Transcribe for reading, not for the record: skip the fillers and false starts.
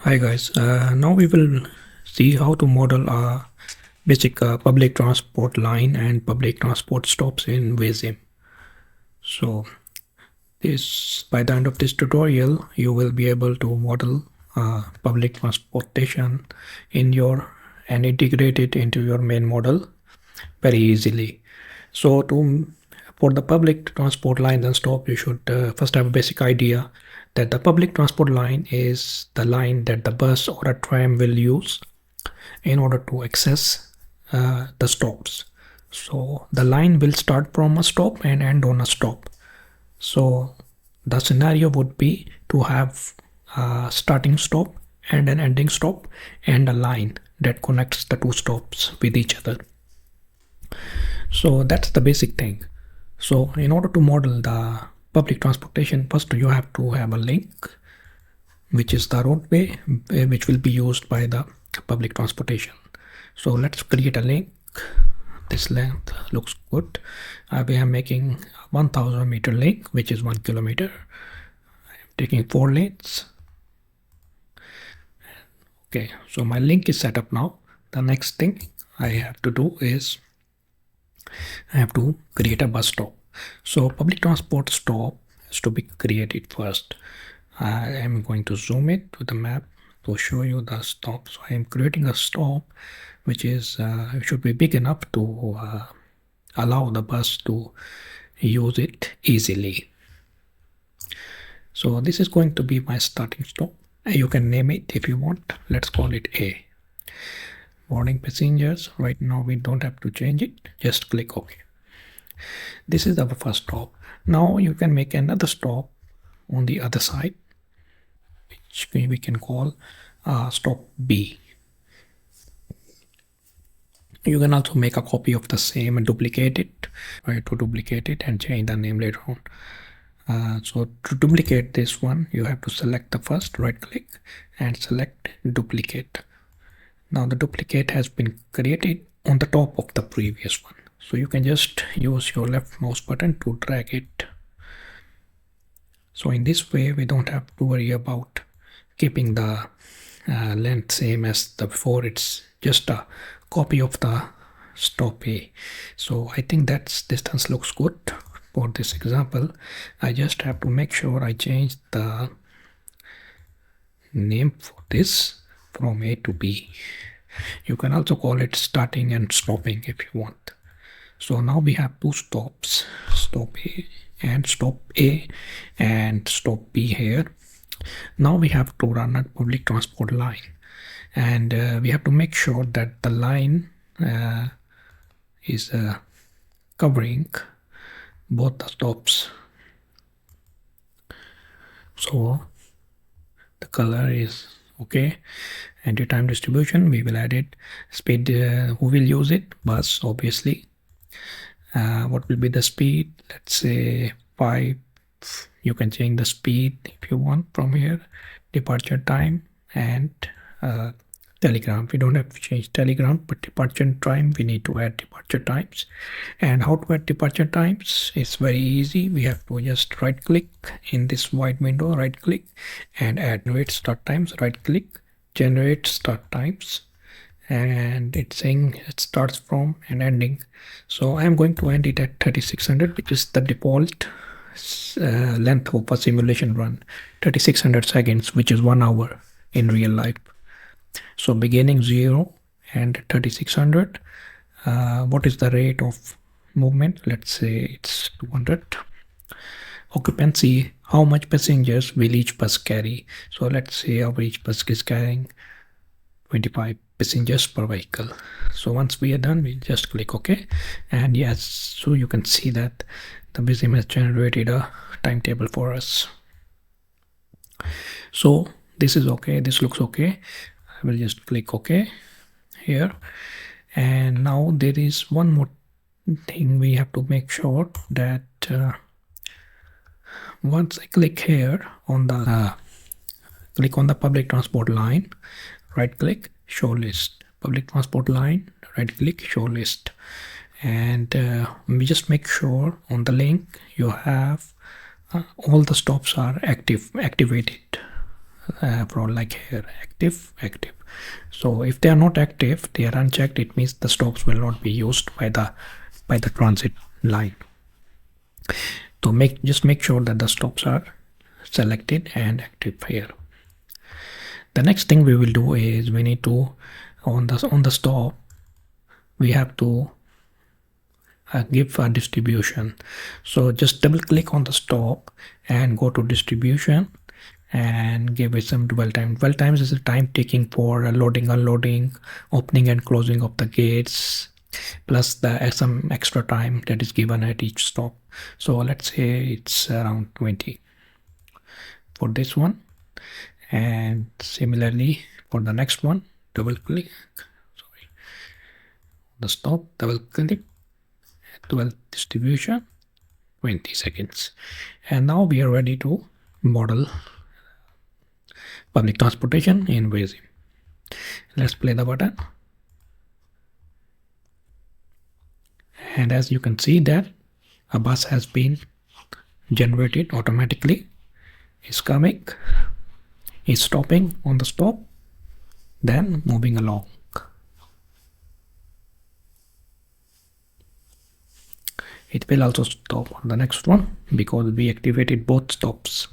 Hi guys, now we will see how to model a basic public transport line and public transport stops in Vissim. So by the end of this tutorial, you will be able to model public transportation in your and integrate it into your main model very easily. So for the public transport lines and stop, you should first have a basic idea that the public transport line is the line that the bus or a tram will use in order to access the stops. So the line will start from a stop and end on a stop. So the scenario would be to have a starting stop and an ending stop and a line that connects the two stops with each other. So that's the basic thing. So in order to model the public transportation, first you have to have a link, which is the roadway, which will be used by the public transportation. So let's create a link. This length looks good. We are making 1000 meter link, which is 1 kilometer. I'm taking 4 lanes. Okay, so my link is set up now. The next thing I have to do is I have to create a bus stop. So public transport stop has to be created first. I am going to zoom it to the map to show you the stop. So I am creating a stop which is should be big enough to allow the bus to use it easily. So this is going to be my starting stop. You can name it if you want. Let's call it A. Boarding passengers. Right now we don't have to change it. Just click OK. This is our first stop. Now you can make another stop on the other side, which we can call stop B. You can also make a copy of the same and duplicate it. Try to duplicate it and change the name later on. So to duplicate this one, you have to select the first, right click and select duplicate. Now the duplicate has been created on the top of the previous one. So you can just use your left mouse button to drag it. So in this way, we don't have to worry about keeping the length same as the before. It's just a copy of the stop A. So I think that distance looks good for this example. I just have to make sure I change the name for this from A to B. You can also call it starting and stopping if you want. So now we have two stops, stop A and stop A and stop B here. Now we have to run a public transport line, and we have to make sure that the line is covering both the stops. So the color is okay. Entry time distribution, we will add it. Speed, who will use it? Bus, obviously. What will be the speed? Let's say 5. You can change the speed if you want from here. Departure time and telegram. We don't have to change telegram, but departure time, we need to add departure times. And how to add departure times? It's very easy. We have to just right click in this white window, right click and add generate start times, right click, generate start times, and it's saying it starts from and ending. So I'm going to end it at 3600, which is the default length of a simulation run, 3600 seconds, which is 1 hour in real life. So beginning 0 and 3600. What is the rate of movement? Let's say it's 200. Occupancy, how much passengers will each bus carry? So let's say our each bus is carrying 25 passengers per vehicle. So once we are done, we just click OK. And yes, so you can see that the Vissim has generated a timetable for us. So this is okay. This looks okay. I will just click OK here. And now there is one more thing we have to make sure that once I click here on the click on the public transport line, right click, show list, public transport line, right click, show list, and we just make sure on the link you have all the stops are activated. for like here active. So if they are not active, they are unchecked, it means the stops will not be used by the transit line. So just make sure that the stops are selected and active here. The next thing we will do is we need to on the stop we have to give a distribution. So just double click on the stop and go to distribution and give it some dwell time. Dwell times is the time taking for loading, unloading, opening and closing of the gates, plus the some extra time that is given at each stop. So let's say it's around 20 for this one, and similarly for the next one, double click, sorry, the stop, double click, 12 distribution, 20 seconds. And now we are ready to model public transportation in Vissim. Let's play the button. And as you can see that a bus has been generated automatically, is coming, is stopping on the stop, then moving along. It will also stop on the next one because we activated both stops.